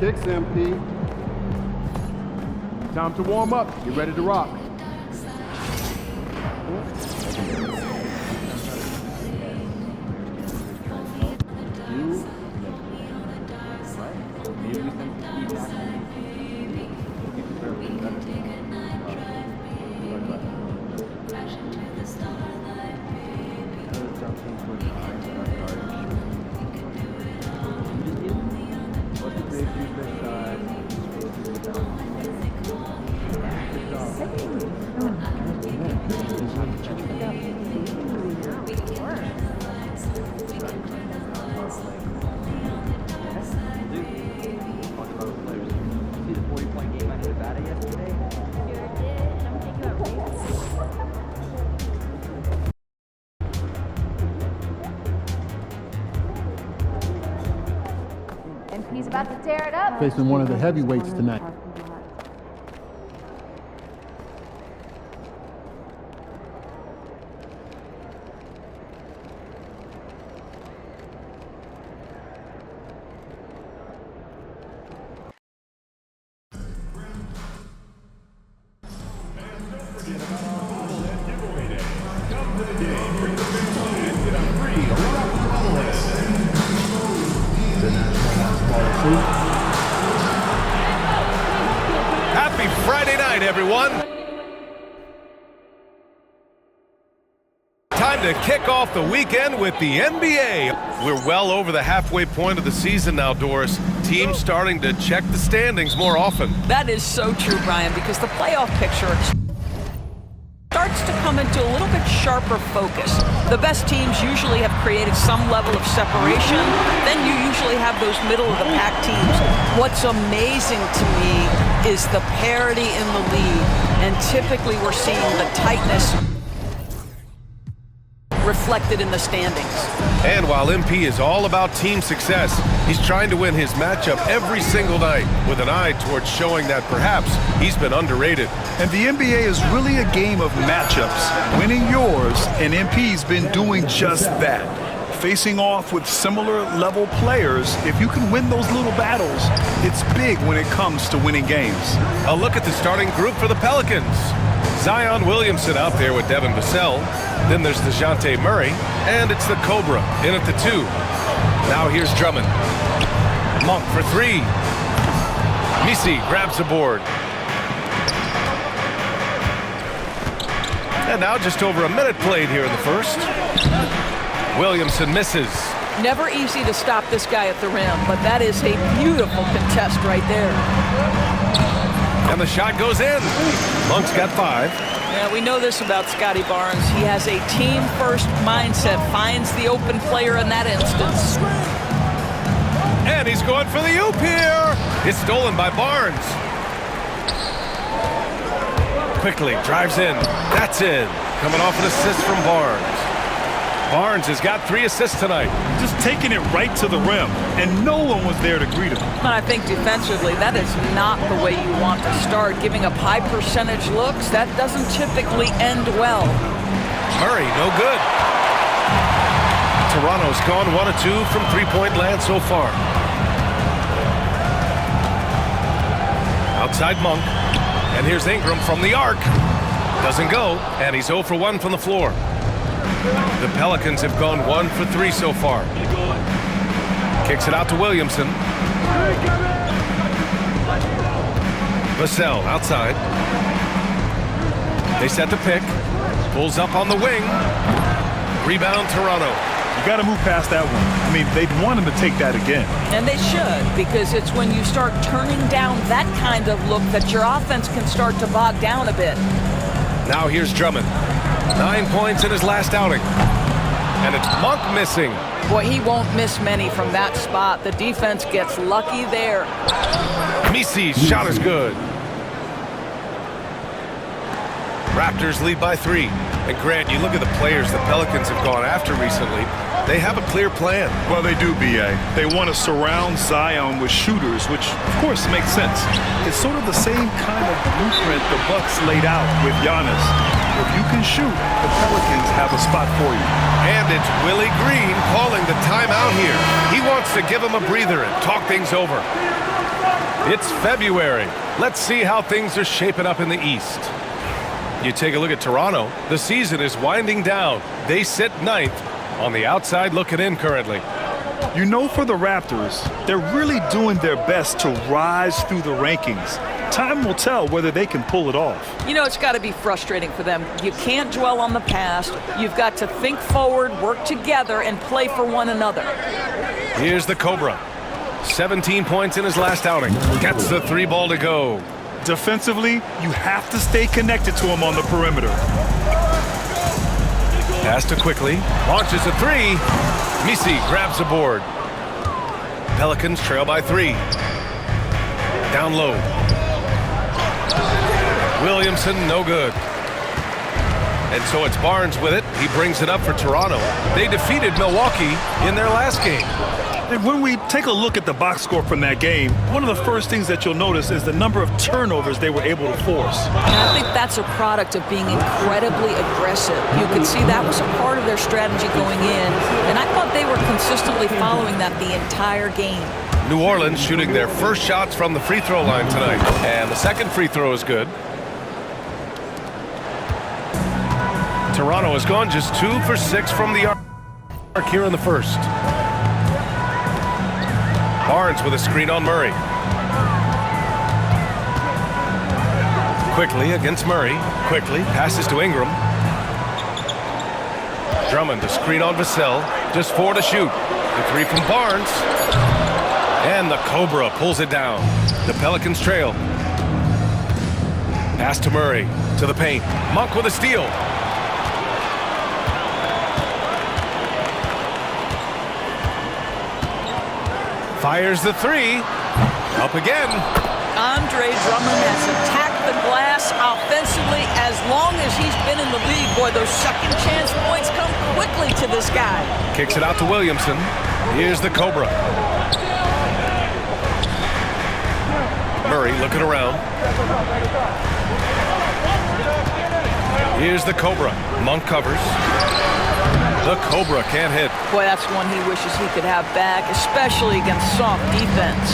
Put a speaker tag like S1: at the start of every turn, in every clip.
S1: kicks, MP. Time to warm up. Get ready to rock.
S2: He's about to tear it up.
S1: Facing one of the heavyweights tonight.
S3: Happy Friday night, everyone. Time to kick off the weekend with the NBA. We're well over the halfway point of the season now, Doris. Teams starting to check the standings more often.
S4: That is so true, Brian, because the playoff picture starts to come into a little bit sharper focus. The best teams usually have created some level of separation. Then you usually have those middle-of-the-pack teams. What's amazing to me is the parity in the league, and typically we're seeing the tightness reflected in the standings.
S3: And while MP is all about team success, he's trying to win his matchup every single night with an eye towards showing that perhaps he's been underrated.
S5: And the NBA is really a game of matchups, winning yours, and MP's been doing just that. Facing off with similar level players, if you can win those little battles, it's big when it comes to winning games.
S3: A look at the starting group for the Pelicans. Zion Williamson out there with Devin Vassell. Then there's DeJounte Murray, and it's the Cobra in at the 2. Now here's Drummond. Monk for 3. Misi grabs the board. And now just over a minute played here in the first. Williamson misses.
S4: Never easy to stop this guy at the rim, but that is a beautiful contest right there.
S3: And the shot goes in. Monk's got 5.
S4: Yeah, we know this about Scotty Barnes. He has a team-first mindset, finds the open player in that instance.
S3: And he's going for the oop here. It's stolen by Barnes. Quickly drives in. That's in. Coming off an assist from Barnes. Barnes has got 3 assists tonight.
S5: Just taking it right to the rim, and no one was there to greet him.
S4: And I think defensively, that is not the way you want to start. Giving up high percentage looks, that doesn't typically end well.
S3: Murray, no good. Toronto's gone 1 of 2 from three-point land so far. Outside Monk. And here's Ingram from the arc. Doesn't go, and he's 0 for 1 from the floor. The Pelicans have gone 1 for 3 so far. Kicks it out to Williamson. Vassell outside. They set the pick. Pulls up on the wing. Rebound Toronto.
S5: You got to move past that one. I mean, they'd want him to take that again.
S4: And they should, because it's when you start turning down that kind of look that your offense can start to bog down a bit.
S3: Now here's Drummond. 9 points in his last outing. And it's Monk missing.
S4: Boy, he won't miss many from that spot. The defense gets lucky there.
S3: Misi's shot is good. Raptors lead by 3. And Grant, you look at the players the Pelicans have gone after recently. They have a clear plan.
S5: Well, they do, B.A. They want to surround Zion with shooters, which, of course, makes sense. It's sort of the same kind of blueprint the Bucks laid out with Giannis. If you can shoot, the Pelicans have a spot for you.
S3: And it's Willie Green calling the timeout here. He wants to give him a breather and talk things over. It's February. Let's see how things are shaping up in the East. You take a look at Toronto. The season is winding down. They sit 9th on the outside looking in currently.
S5: You know, for the Raptors, they're really doing their best to rise through the rankings. Time will tell whether they can pull it off.
S4: You know, it's got to be frustrating for them. You can't dwell on the past. You've got to think forward, work together, and play for one another.
S3: Here's the Cobra. 17 points in his last outing. Gets the 3 ball to go.
S5: Defensively, you have to stay connected to him on the perimeter.
S3: Pass to Quickly. Launches a 3. Misi grabs the board. Pelicans trail by 3. Down low. Williamson, no good. And so it's Barnes with it. He brings it up for Toronto. They defeated Milwaukee in their last game.
S5: And when we take a look at the box score from that game, one of the first things that you'll notice is the number of turnovers they were able to force.
S4: And I think that's a product of being incredibly aggressive. You could see that was a part of their strategy going in, and I thought they were consistently following that the entire game.
S3: New Orleans shooting their first shots from the free throw line tonight. And the second free throw is good. Toronto has gone just 2 for 6 from the arc here in the first. Barnes with a screen on Murray. Quickly against Murray. Quickly passes to Ingram. Drummond to screen on Vassell. Just 4 to shoot. The 3 from Barnes. And the Cobra pulls it down. The Pelicans trail. Pass to Murray. To the paint. Monk with a steal. Fires the 3. Up again.
S4: Andre Drummond has attacked the glass offensively as long as he's been in the league. Boy, those second chance points come quickly to this guy.
S3: Kicks it out to Williamson. Here's the Cobra. Murray looking around. Here's the Cobra. Monk covers. The Cobra can't hit.
S4: Boy, that's one he wishes he could have back, especially against soft defense.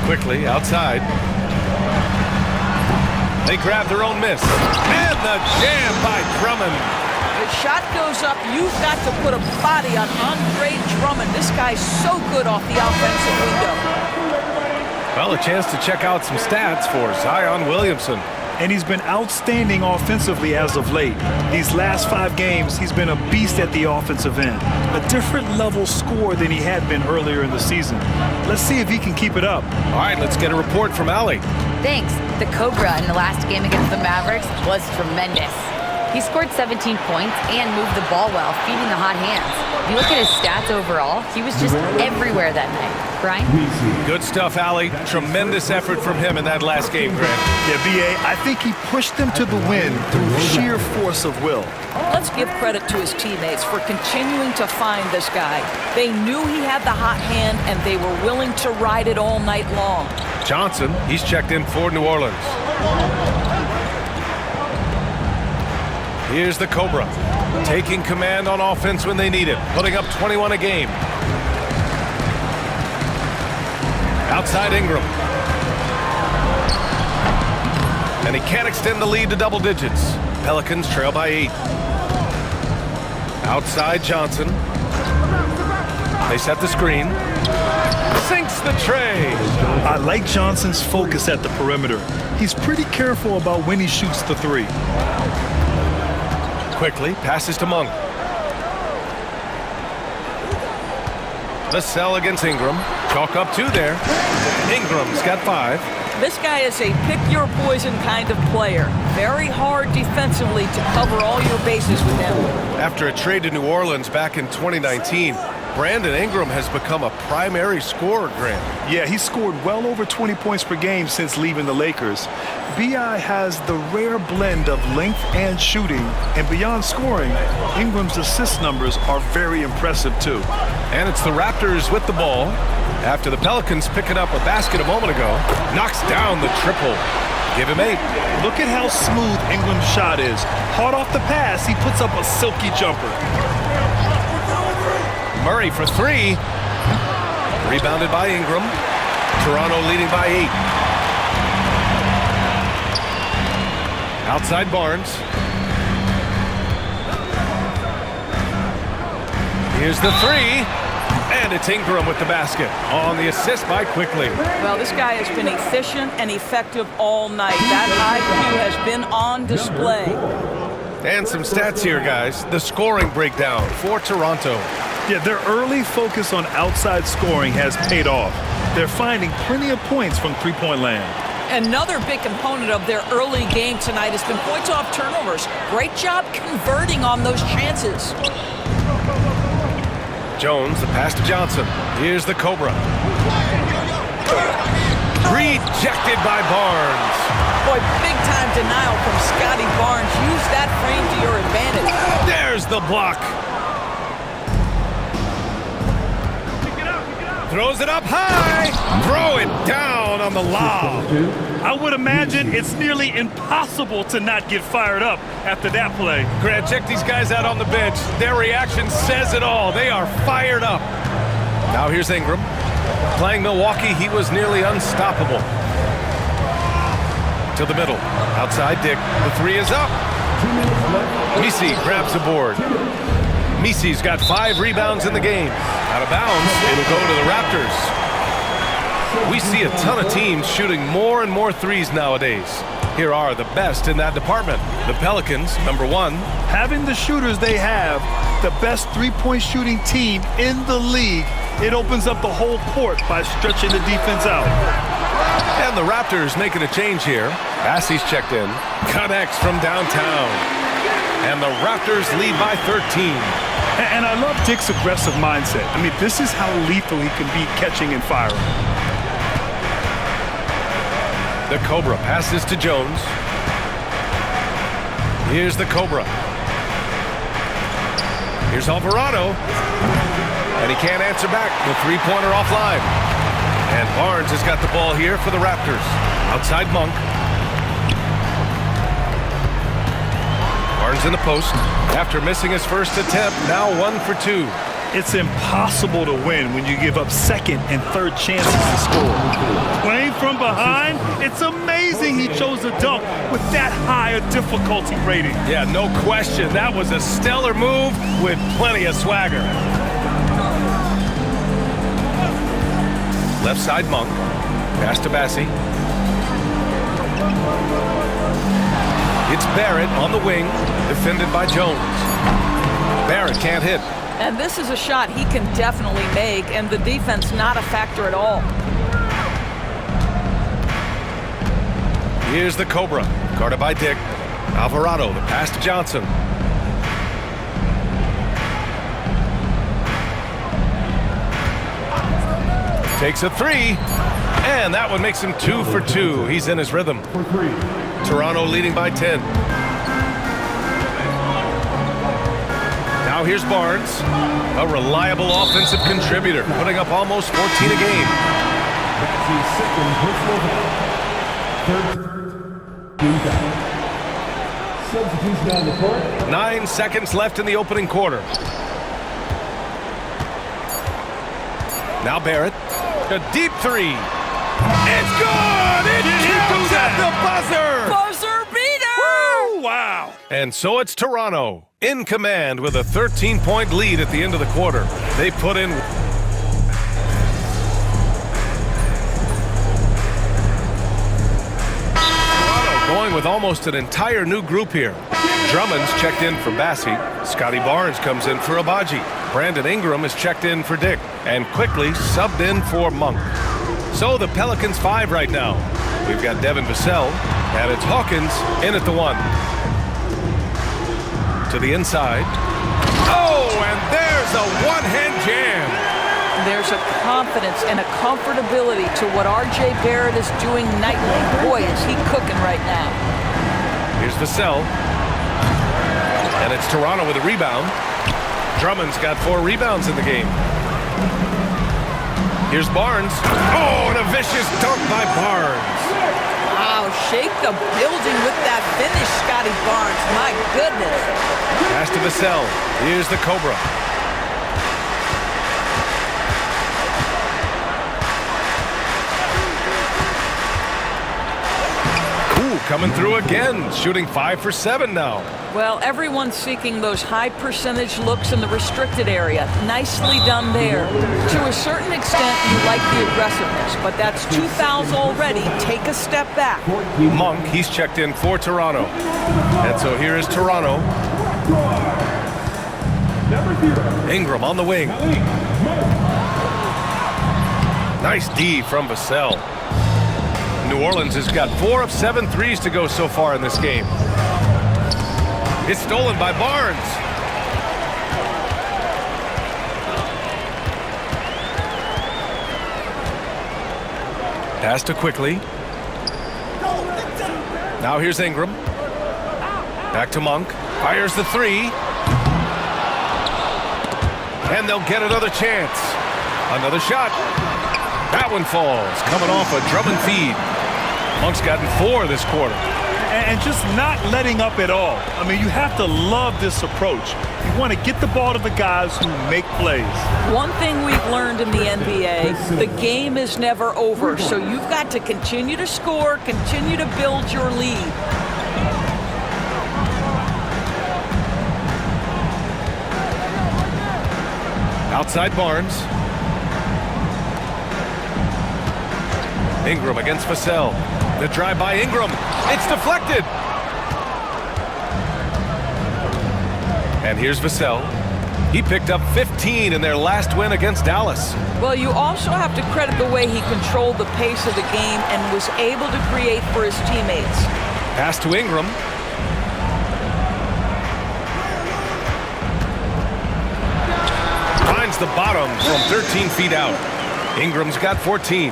S3: Quickly outside. They grab their own miss. And the jam by Drummond.
S4: The shot goes up. You've got to put a body on Andre Drummond. This guy's so good off the offensive window.
S3: Well, a chance to check out some stats for Zion Williamson.
S5: And he's been outstanding offensively as of late. These last 5 games, he's been a beast at the offensive end. A different level score than he had been earlier in the season. Let's see if he can keep it up.
S3: All right, let's get a report from Allie.
S2: Thanks. The Cobra in the last game against the Mavericks was tremendous. He scored 17 points and moved the ball well, feeding the hot hands. If you look at his stats overall, he was just everywhere that night. Brian?
S3: Good stuff, Allie. Tremendous effort from him in that last game, Grant.
S5: Yeah, B.A., I think he pushed them to the win through sheer force of will.
S4: Let's give credit to his teammates for continuing to find this guy. They knew he had the hot hand, and they were willing to ride it all night long.
S3: Johnson, he's checked in for New Orleans. Here's the Cobra, taking command on offense when they need it, putting up 21 a game. Outside Ingram. And he can't extend the lead to double digits. Pelicans trail by 8. Outside Johnson. They set the screen. Sinks the tray.
S5: I like Johnson's focus at the perimeter. He's pretty careful about when he shoots the 3.
S3: Quickly passes to Monk. Vassell against Ingram. Chalk up 2 there. Ingram's got 5.
S4: This guy is a pick-your-poison kind of player. Very hard defensively to cover all your bases with him.
S3: After a trade to New Orleans back in 2019, Brandon Ingram has become a primary scorer, Grant.
S5: Yeah, he scored well over 20 points per game since leaving the Lakers. B.I. has the rare blend of length and shooting, and beyond scoring, Ingram's assist numbers are very impressive too.
S3: And it's the Raptors with the ball. After the Pelicans picking up a basket a moment ago, knocks down the triple. Give him 8.
S5: Look at how smooth Ingram's shot is. Hard off the pass, he puts up a silky jumper.
S3: Murray for 3. Rebounded by Ingram. Toronto leading by 8. Outside Barnes. Here's the 3. And it's Ingram with the basket on the assist by Quickly.
S4: Well, this guy has been efficient and effective all night. That IQ has been on display.
S3: And some stats here, guys. The scoring breakdown for Toronto.
S5: Yeah, their early focus on outside scoring has paid off. They're finding plenty of points from three-point land.
S4: Another big component of their early game tonight has been points off turnovers. Great job converting on those chances.
S3: Jones, the pass to Johnson. Here's the Cobra. Rejected by Barnes.
S4: Boy, big-time denial from Scotty Barnes. Use that frame to your advantage.
S3: There's the block. Throws it up high. Throw it down on the lob.
S5: I would imagine it's nearly impossible to not get fired up after that play.
S3: Grant, check these guys out on the bench. Their reaction says it all. They are fired up. Now here's Ingram. Playing Milwaukee, he was nearly unstoppable. To the middle. Outside Dick. The 3 is up. Misi grabs the board. Misi's got 5 rebounds in the game. Out of bounds, it'll go to the Raptors. We see a ton of teams shooting more and more threes nowadays. Here are the best in that department. The Pelicans, number 1.
S5: Having the shooters they have, the best three-point shooting team in the league, it opens up the whole court by stretching the defense out.
S3: And the Raptors making a change here. Bassey's checked in. Connects from downtown. And the Raptors lead by 13.
S5: And I love Dick's aggressive mindset. I mean, this is how lethal he can be catching and firing.
S3: The Cobra passes to Jones. Here's the Cobra. Here's Alvarado. And he can't answer back. The three-pointer offline. And Barnes has got the ball here for the Raptors. Outside Monk. Barnes in the post. After missing his first attempt, now 1 for 2.
S5: It's impossible to win when you give up second and third chances to score. Playing from behind, it's amazing he chose to dunk with that high a difficulty rating.
S3: Yeah, no question. That was a stellar move with plenty of swagger. Left side Monk. Pass to Bassey. It's Barrett on the wing, defended by Jones. Barrett can't hit.
S4: And this is a shot he can definitely make, and the defense not a factor at all.
S3: Here's the Cobra, guarded by Dick. Alvarado, the pass to Johnson. Takes a 3, and that one makes him 2 for 2. He's in his rhythm. Toronto leading by 10. Now here's Barnes, a reliable offensive contributor, putting up almost 14 a game.
S1: Substitution on the court.
S3: 9 seconds left in the opening quarter. Now Barrett, a deep 3. It's good! It comes at the buzzer!
S4: Buzzer beater!
S5: Wow.
S3: And so it's Toronto in command with a 13-point lead at the end of the quarter. They put in... Toronto going with almost an entire new group here. Drummond's checked in for Bassey. Scotty Barnes comes in for Abaji. Brandon Ingram is checked in for Dick. And quickly subbed in for Monk. So the Pelicans 5 right now. We've got Devin Vassell, and it's Hawkins in at the 1. To the inside. Oh, and there's a one-hand jam.
S4: There's a confidence and a comfortability to what R.J. Barrett is doing nightly. Boy, is he cooking right now.
S3: Here's Vassell. And it's Toronto with a rebound. Drummond's got 4 rebounds in the game. Here's Barnes. Oh, and a vicious dunk by Barnes.
S4: Wow, shake the building with that finish, Scotty Barnes. My goodness.
S3: Pass to Vassell. Here's the Cobra. Ooh, coming through again, shooting 5 for 7 now.
S4: Well, everyone's seeking those high percentage looks in the restricted area. Nicely done there. To a certain extent, you like the aggressiveness, but that's 2 fouls already. Take a step back.
S3: Monk, he's checked in for Toronto. And so here is Toronto. Ingram on the wing. Nice D from Vassell. New Orleans has got 4 of 7 threes to go so far in this game. It's stolen by Barnes. Pass to Quickly. Now here's Ingram. Back to Monk. Fires the 3. And they'll get another chance. Another shot. That one falls. Coming off a Drummond feed. Monk's gotten 4 this quarter.
S5: And just not letting up at all. I mean, you have to love this approach. You want to get the ball to the guys who make plays.
S4: One thing we've learned in the NBA, the game is never over. So you've got to continue to score, continue to build your lead.
S3: Outside Barnes. Ingram against Vassell. The drive by Ingram. It's deflected. And here's Vassell. He picked up 15 in their last win against Dallas.
S4: Well, you also have to credit the way he controlled the pace of the game and was able to create for his teammates.
S3: Pass to Ingram. Finds the bottom from 13 feet out. Ingram's got 14.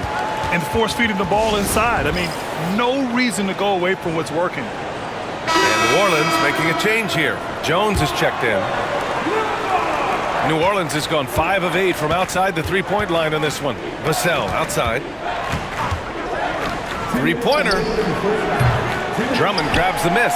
S5: And force feeding the ball inside. I mean, no reason to go away from what's working.
S3: And New Orleans making a change here. Jones is checked in. New Orleans has gone 5 of 8 from outside the three-point line on this one. Vassell outside. Three-pointer. Drummond grabs the miss.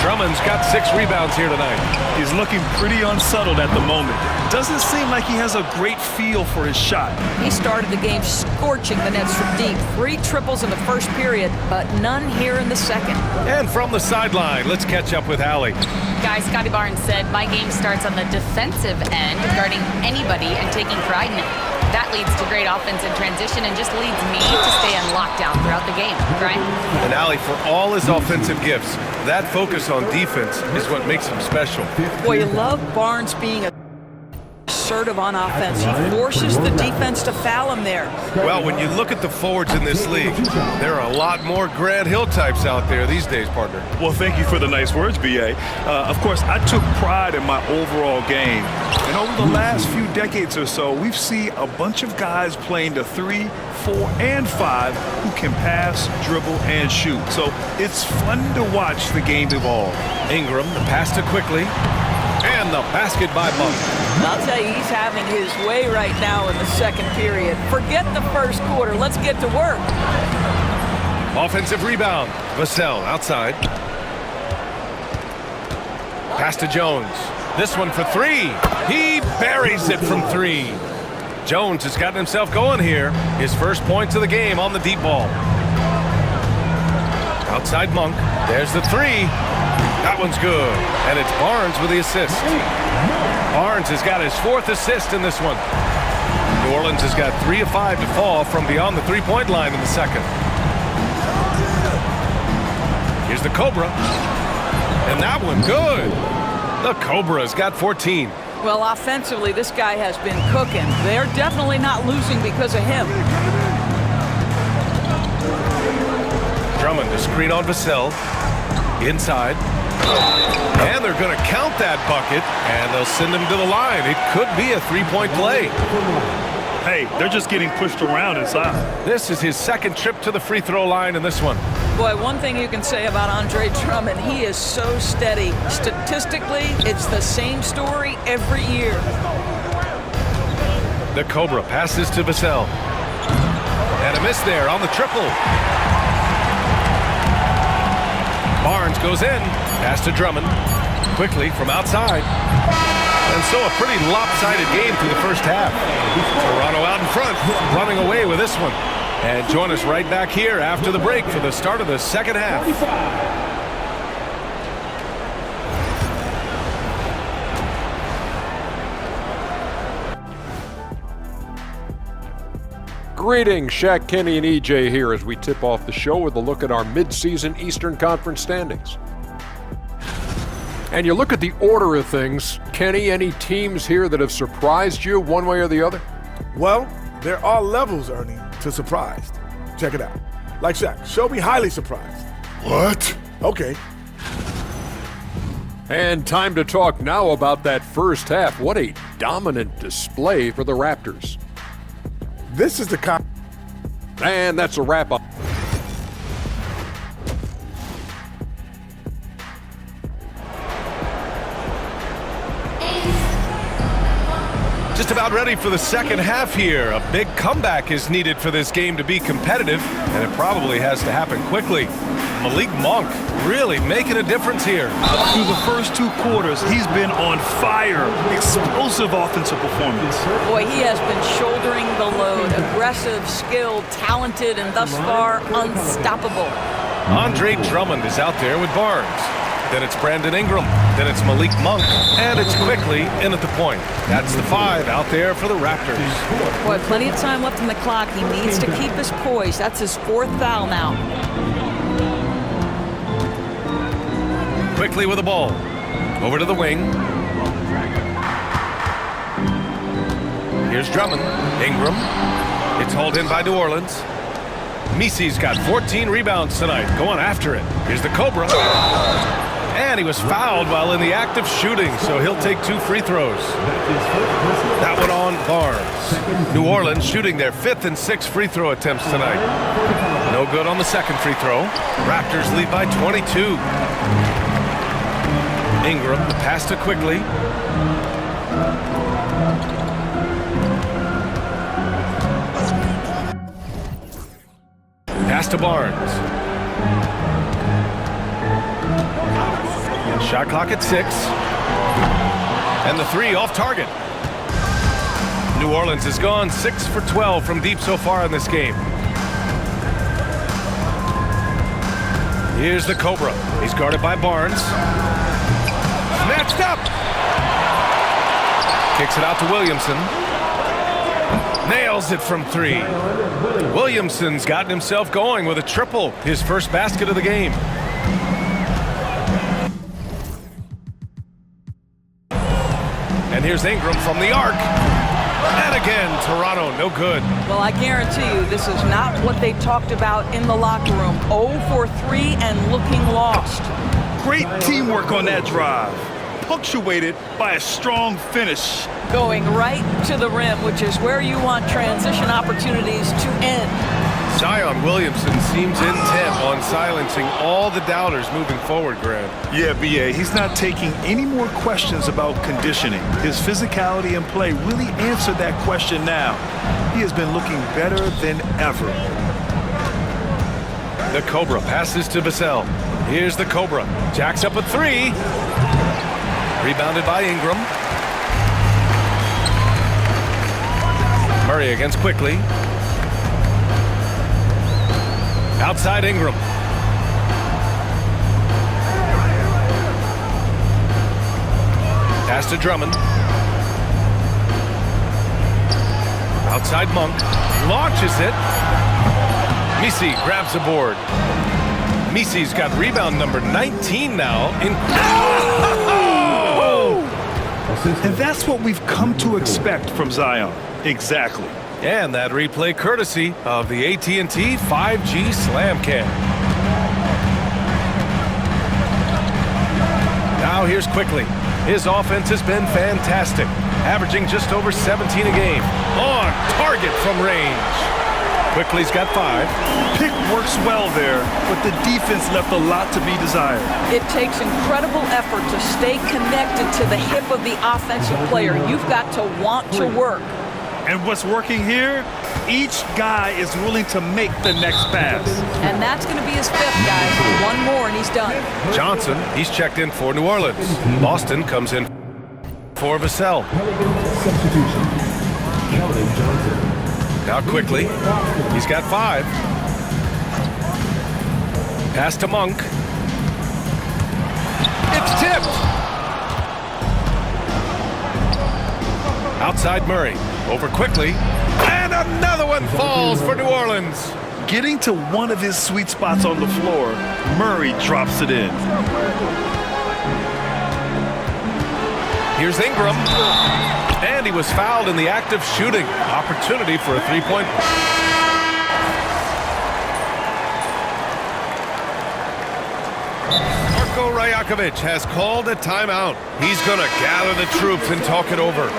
S3: Drummond's got 6 rebounds here tonight.
S5: He's looking pretty unsettled at the moment. Doesn't seem like he has a great feel for his shot.
S4: He started the game scorching the nets from deep. 3 triples in the first period, but none here in the second.
S3: And from the sideline, let's catch up with Allie.
S2: Guys, Scotty Barnes said, my game starts on the defensive end, guarding anybody and taking pride in it. That leads to great offense in transition and just leads me to stay on lockdown throughout the game. Brian?
S3: And Allie, for all his offensive gifts, that focus on defense is what makes him special.
S4: Boy, you love Barnes being assertive on offense. He forces the defense to foul him there.
S3: Well, when you look at the forwards in this league, there are a lot more Grant Hill types out there these days, partner.
S5: Well, thank you for the nice words, B.A. Of course, I took pride in my overall game. And over the last few decades or so, we've seen a bunch of guys playing the 3, 4, and 5 who can pass, dribble, and shoot. So it's fun to watch the game evolve.
S3: Ingram, the pass to Quickly, and the basket by Monk.
S4: I'll tell you, he's having his way right now in the second period. Forget the first quarter. Let's get to work.
S3: Offensive rebound. Vassell outside. Pass to Jones. This one for 3. He buries it from 3. Jones has gotten himself going here. His first points of the game on the deep ball. Outside Monk. There's the 3. That one's good. And it's Barnes with the assist. Barnes has got his 4th assist in this one. New Orleans has got 3 of 5 to fall from beyond the three-point line in the second. Here's the Cobra. And that one good. The Cobra's got 14.
S4: Well, offensively, this guy has been cooking. They're definitely not losing because of him.
S3: Drummond to screen on Vassell. Inside. And they're going to count that bucket, and they'll send him to the line. It could be a three-point play.
S5: Hey, they're just getting pushed around inside.
S3: This is his second trip to the free throw line in this one.
S4: Boy, one thing you can say about Andre Drummond, he is so steady. Statistically, it's the same story every year.
S3: The Cobra passes to Vassell. And a miss there on the triple. Barnes goes in. Pass to Drummond. Quickly from outside. And so a pretty lopsided game through the first half. Toronto out in front, running away with this one. And join us right back here after the break for the start of the second half.
S1: 25.
S6: Greetings, Shaq Kenny and EJ here as we tip off the show with a look at our midseason Eastern Conference standings. And you look at the order of things, Kenny, any teams here that have surprised you one way or the other?
S7: Well, there are levels, Ernie, to surprised. Check it out. Like Shaq, show me highly surprised.
S5: What?
S7: Okay.
S6: And time to talk now about that first half. What a dominant display for the Raptors.
S7: This is the
S6: And that's a wrap-up.
S3: Just about ready for the second half here. A big comeback is needed for this game to be competitive, and it probably has to happen quickly. Malik Monk really making a difference here.
S5: Through the first 2 quarters, he's been on fire. Explosive offensive performance.
S4: Boy, he has been shouldering the load. Aggressive, skilled, talented, and thus far unstoppable.
S3: Andre Drummond is out there with Barnes. Then it's Brandon Ingram. Then it's Malik Monk. And it's quickly in at the point. That's the 5 out there for the Raptors.
S4: Boy, plenty of time left on the clock. He needs to keep his poise. That's his 4th foul now.
S3: Quickly with the ball. Over to the wing. Here's Drummond. Ingram. It's hauled in by New Orleans. Misi's got 14 rebounds tonight. Going after it. Here's the Cobra. And he was fouled while in the act of shooting, so he'll take 2 free throws. That one on Barnes. New Orleans shooting their 5th and 6th free throw attempts tonight. No good on the 2nd free throw. Raptors lead by 22. Ingram, the pass to Quickly. Pass to Barnes. Shot clock at 6. And the 3 off target. New Orleans has gone 6 for 12 from deep so far in this game. Here's the Cobra. He's guarded by Barnes. Snatched up. Kicks it out to Williamson. Nails it from 3. Williamson's gotten himself going with a triple. His first basket of the game. And here's Ingram from the arc. And again, Toronto, no good.
S4: Well, I guarantee you this is not what they talked about in the locker room. 0 for 3 and looking lost.
S5: Great teamwork on that drive. Punctuated by a strong finish.
S4: Going right to the rim, which is where you want transition opportunities to end.
S3: Zion Williamson seems intent on silencing all the doubters moving forward, Grant.
S5: Yeah, B.A., he's not taking any more questions about conditioning. His physicality and play really answered that question now. He has been looking better than ever.
S3: The Cobra passes to Vassell. Here's the Cobra. Jacks up a 3. Rebounded by Ingram. Murray against Quickly. Outside Ingram. Pass to Drummond. Outside Monk. Launches it. Misi grabs the board. Misi's got rebound number 19 now.
S5: And that's what we've come to expect from Zion. Exactly.
S3: And that replay courtesy of the AT&T 5G Slam Cam. Now here's Quickly. His offense has been fantastic, averaging just over 17 a game. On target from range. Quickly's got 5.
S5: Pick works well there, but the defense left a lot to be desired.
S4: It takes incredible effort to stay connected to the hip of the offensive player. You've got to want to work.
S5: And what's working here? Each guy is willing to make the next pass.
S4: And that's going to be his 5th, guys. One more and he's done.
S3: Johnson, he's checked in for New Orleans. Boston comes in for Vassell.
S1: Substitution. Keldon Johnson.
S3: Now quickly, he's got 5. Pass to Monk. It's tipped. Outside Murray. Over quickly. And another one falls for New Orleans.
S5: Getting to one of his sweet spots on the floor, Murray drops it in.
S3: Here's Ingram. And he was fouled in the act of shooting. Opportunity for a 3-point. Marko Rajakovic has called a timeout. He's going to gather the troops and talk it over.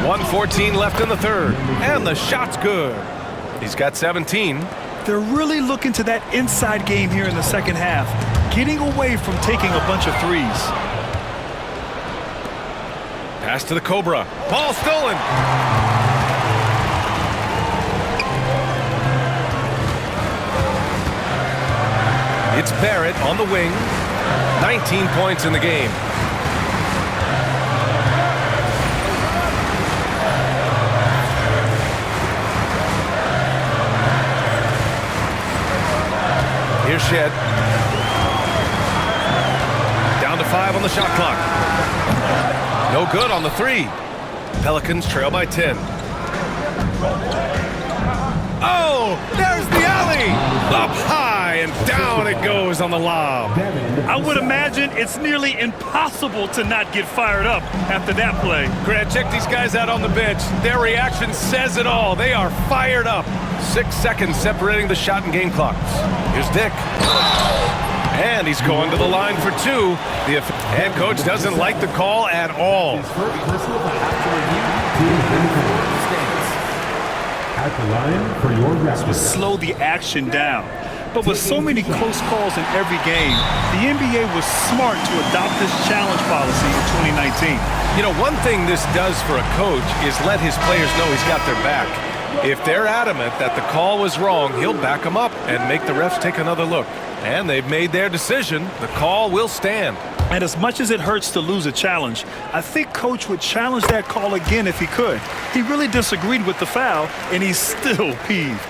S3: .114 left in the third. And the shot's good. He's got 17.
S5: They're really looking to that inside game here in the second half, getting away from taking a bunch of threes.
S3: Pass to the Cobra. Ball stolen. It's Barrett on the wing. 19 points in the game. Here's Shed. Down to 5 on the shot clock. No good on the 3. Pelicans trail by 10. Oh, there's the alley. Up high and down it goes on the lob.
S5: I would imagine it's nearly impossible to not get fired up after that play.
S3: Grant, check these guys out on the bench. Their reaction says it all. They are fired up. 6 seconds separating the shot and game clocks. Here's Dick. And he's going to the line for 2. The head coach doesn't like the call at all.
S1: At the line for your referee.
S5: Slow the action down. But with so many close calls in every game, the NBA was smart to adopt this challenge policy in 2019.
S3: You know, one thing this does for a coach is let his players know he's got their back. If they're adamant that the call was wrong, he'll back them up and make the refs take another look. And they've made their decision. The call will stand.
S5: And as much as it hurts to lose a challenge, I think Coach would challenge that call again if he could. He really disagreed with the foul, and he's still peeved.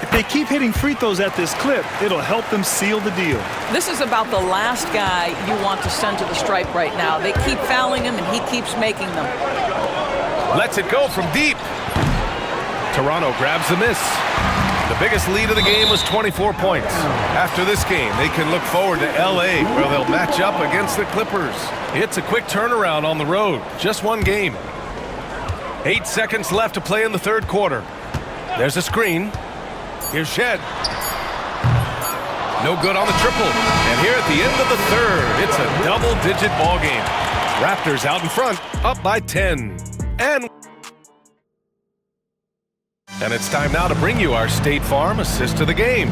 S5: If they keep hitting free throws at this clip, it'll help them seal the deal.
S4: This is about the last guy you want to send to the stripe right now. They keep fouling him, and he keeps making them.
S3: Lets it go from deep. Toronto grabs the miss. The biggest lead of the game was 24 points. After this game, they can look forward to L.A., where they'll match up against the Clippers. It's a quick turnaround on the road. Just one game. 8 seconds left to play in the third quarter. There's a screen. Here's Shed. No good on the triple. And here at the end of the third, it's a double-digit ball game. Raptors out in front, up by 10. And it's time now to bring you our State Farm assist to the game.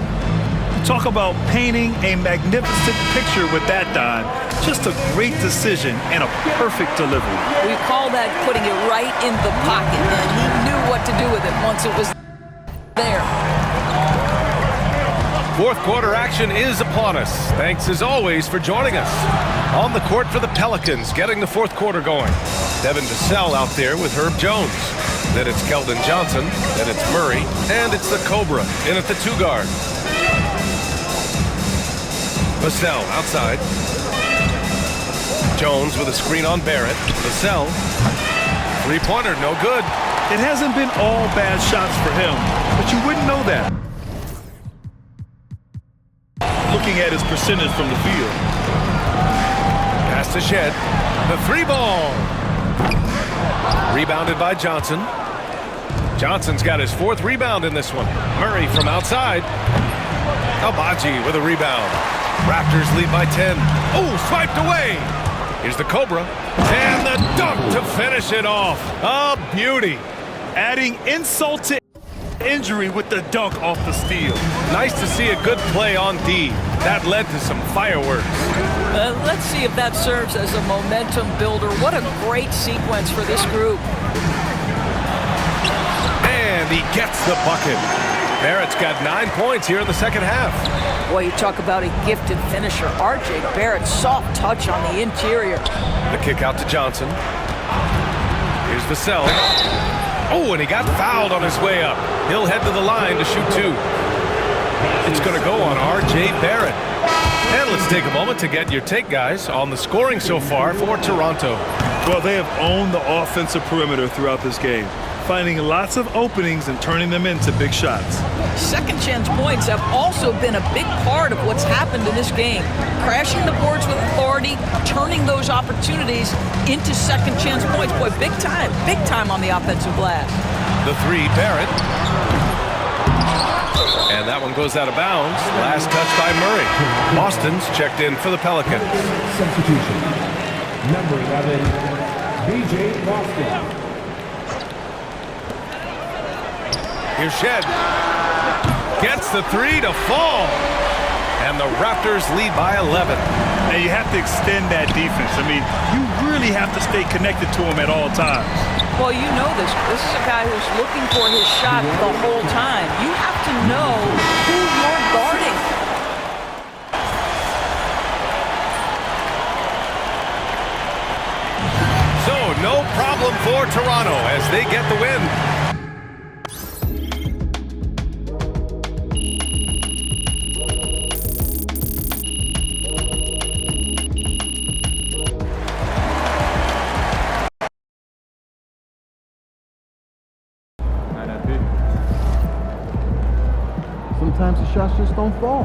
S5: Talk about painting a magnificent picture with that dime. Just a great decision and a perfect delivery.
S4: We call that putting it right in the pocket, and he knew what to do with it once it was there.
S3: Fourth quarter action is upon us. Thanks as always for joining us. On the court for the Pelicans, getting the fourth quarter going. Devin Vassell out there with Herb Jones. Then it's Keldon Johnson. Then it's Murray. And it's the Cobra in at the 2 guard. Vassell outside. Jones with a screen on Barrett. Vassell. 3-pointer, no good.
S5: It hasn't been all bad shots for him, but you wouldn't know that. Looking at his percentage from the field.
S3: Pass to Shed. The 3-ball. Rebounded by Johnson. Johnson's got his 4th rebound in this one. Murray from outside. Agbaji with a rebound. Raptors lead by 10. Oh, swiped away. Here's the Cobra. And the dunk to finish it off. A beauty.
S5: Adding insult to injury with the dunk off the steal.
S3: Nice to see a good play on D. That led to some fireworks.
S4: Let's see if that serves as a momentum builder. What a great sequence for this group.
S3: And he gets the bucket. Barrett's got 9 points here in the second half.
S4: Boy, you talk about a gifted finisher. R.J. Barrett, soft touch on the interior.
S3: The kick out to Johnson. Here's Vassell. Oh, and he got fouled on his way up. He'll head to the line to shoot 2. It's going to go on R.J. Barrett. And let's take a moment to get your take, guys, on the scoring so far for Toronto.
S5: Well, they have owned the offensive perimeter throughout this game, finding lots of openings and turning them into big shots.
S4: Second chance points have also been a big part of what's happened in this game. Crashing the boards with authority, turning those opportunities into second chance points. Boy, big time on the offensive glass.
S3: The 3, Barrett. And that one goes out of bounds. Last touch by Murray. Boston's checked in for the Pelicans.
S1: Substitution. Number 11, B.J. Boston.
S3: Here's Shed. Gets the 3 to fall. And the Raptors lead by 11.
S5: And you have to extend that defense. I mean, you really have to stay connected to him at all times.
S4: Well, you know this. This is a guy who's looking for his shot the whole time. You have to know who you're guarding.
S3: So, no problem for Toronto as they get the win.
S8: Sometimes the shots just don't fall.